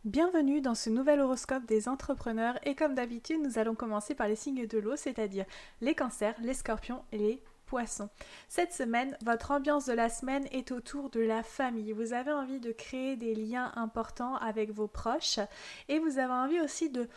Bienvenue dans ce nouvel horoscope des entrepreneurs et comme d'habitude nous allons commencer par les signes de l'eau, c'est-à-dire les cancers, les scorpions et les poissons. Cette semaine, votre ambiance de la semaine est autour de la famille. Vous avez envie de créer des liens importants avec vos proches et vous avez envie aussi de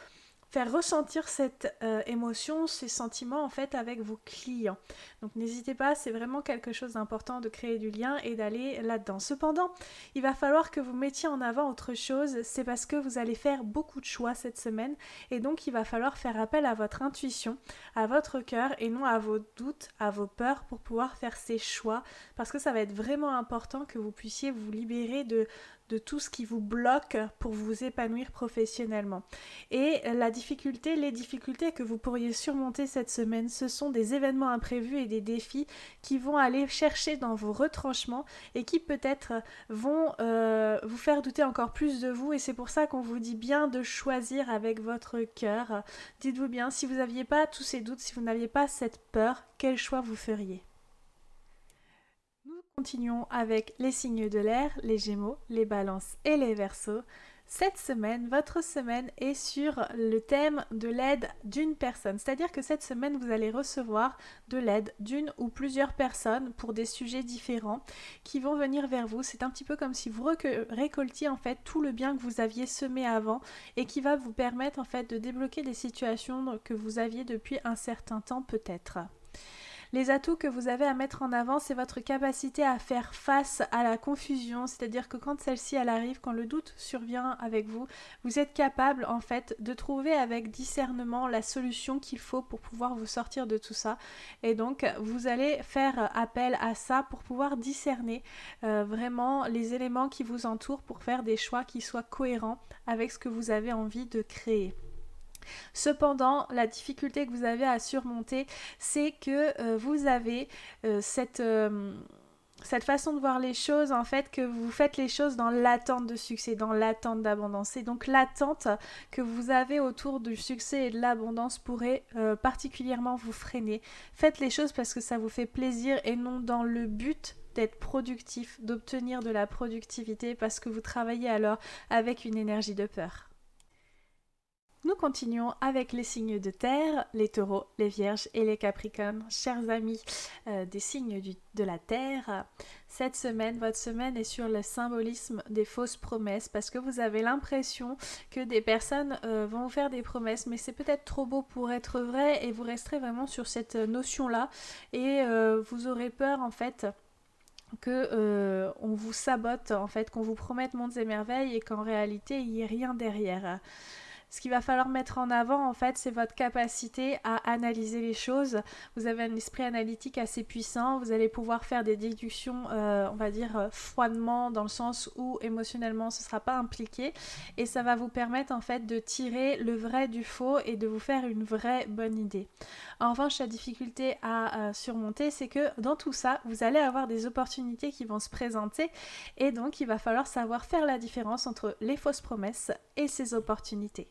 faire ressentir cette émotion, ces sentiments en fait avec vos clients. Donc n'hésitez pas, c'est vraiment quelque chose d'important de créer du lien et d'aller là-dedans. Cependant, il va falloir que vous mettiez en avant autre chose, c'est parce que vous allez faire beaucoup de choix cette semaine et donc il va falloir faire appel à votre intuition, à votre cœur et non à vos doutes, à vos peurs pour pouvoir faire ces choix parce que ça va être vraiment important que vous puissiez vous libérer de tout ce qui vous bloque pour vous épanouir professionnellement. Et les difficultés que vous pourriez surmonter cette semaine, ce sont des événements imprévus et des défis qui vont aller chercher dans vos retranchements et qui peut-être vont vous faire douter encore plus de vous et c'est pour ça qu'on vous dit bien de choisir avec votre cœur. Dites-vous bien, si vous n'aviez pas tous ces doutes, si vous n'aviez pas cette peur, quel choix vous feriez ? Nous continuons avec les signes de l'air, les Gémeaux, les Balances et les Verseaux. Cette semaine, votre semaine est sur le thème de l'aide d'une personne. C'est-à-dire que cette semaine, vous allez recevoir de l'aide d'une ou plusieurs personnes pour des sujets différents qui vont venir vers vous. C'est un petit peu comme si vous récoltiez en fait tout le bien que vous aviez semé avant et qui va vous permettre en fait de débloquer des situations que vous aviez depuis un certain temps peut-être. Les atouts que vous avez à mettre en avant, c'est votre capacité à faire face à la confusion, c'est-à-dire que quand celle-ci elle arrive, quand le doute survient avec vous, vous êtes capable en fait de trouver avec discernement la solution qu'il faut pour pouvoir vous sortir de tout ça. Et donc vous allez faire appel à ça pour pouvoir discerner vraiment les éléments qui vous entourent pour faire des choix qui soient cohérents avec ce que vous avez envie de créer. Cependant, la difficulté que vous avez à surmonter, c'est que vous avez cette façon de voir les choses, en fait, que vous faites les choses dans l'attente de succès, dans l'attente d'abondance. Et donc l'attente que vous avez autour du succès et de l'abondance pourrait particulièrement vous freiner. Faites les choses parce que ça vous fait plaisir et non dans le but d'être productif, d'obtenir de la productivité parce que vous travaillez alors avec une énergie de peur. Nous continuons avec les signes de terre, les taureaux, les vierges et les capricornes. Chers amis des signes de la terre, cette semaine, votre semaine est sur le symbolisme des fausses promesses parce que vous avez l'impression que des personnes vont vous faire des promesses mais c'est peut-être trop beau pour être vrai et vous resterez vraiment sur cette notion-là et vous aurez peur en fait que on vous sabote, en fait, qu'on vous promette mondes et merveilles et qu'en réalité il n'y ait rien derrière. Ce qu'il va falloir mettre en avant, en fait, c'est votre capacité à analyser les choses. Vous avez un esprit analytique assez puissant. Vous allez pouvoir faire des déductions, on va dire, froidement, dans le sens où émotionnellement, ce ne sera pas impliqué. Et ça va vous permettre, en fait, de tirer le vrai du faux et de vous faire une vraie bonne idée. En revanche, la difficulté à surmonter, c'est que dans tout ça, vous allez avoir des opportunités qui vont se présenter. Et donc, il va falloir savoir faire la différence entre les fausses promesses et ces opportunités.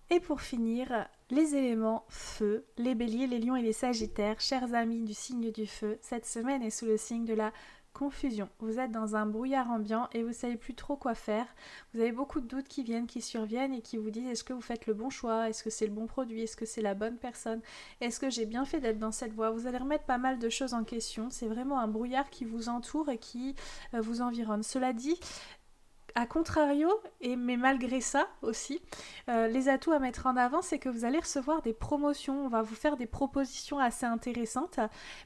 Et pour finir, les éléments feu, les béliers, les lions et les sagittaires, chers amis du signe du feu, cette semaine est sous le signe de la confusion. Vous êtes dans un brouillard ambiant et vous ne savez plus trop quoi faire. Vous avez beaucoup de doutes qui surviennent et qui vous disent est-ce que vous faites le bon choix, est-ce que c'est le bon produit, est-ce que c'est la bonne personne, est-ce que j'ai bien fait d'être dans cette voie. Vous allez remettre pas mal de choses en question. C'est vraiment un brouillard qui vous entoure et qui vous environne. Cela dit, a contrario, mais malgré ça aussi, les atouts à mettre en avant, c'est que vous allez recevoir des promotions, on va vous faire des propositions assez intéressantes,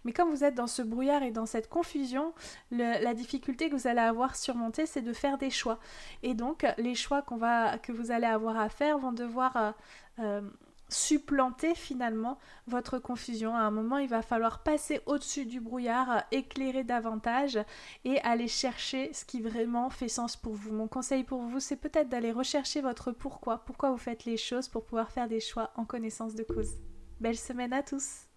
mais comme vous êtes dans ce brouillard et dans cette confusion, la difficulté que vous allez avoir surmontée, c'est de faire des choix. Et donc, les choix que vous allez avoir à faire vont devoir supplanter finalement votre confusion. À un moment, il va falloir passer au-dessus du brouillard, éclairer davantage et aller chercher ce qui vraiment fait sens pour vous. Mon conseil pour vous, c'est peut-être d'aller rechercher votre pourquoi vous faites les choses pour pouvoir faire des choix en connaissance de cause. Belle semaine à tous!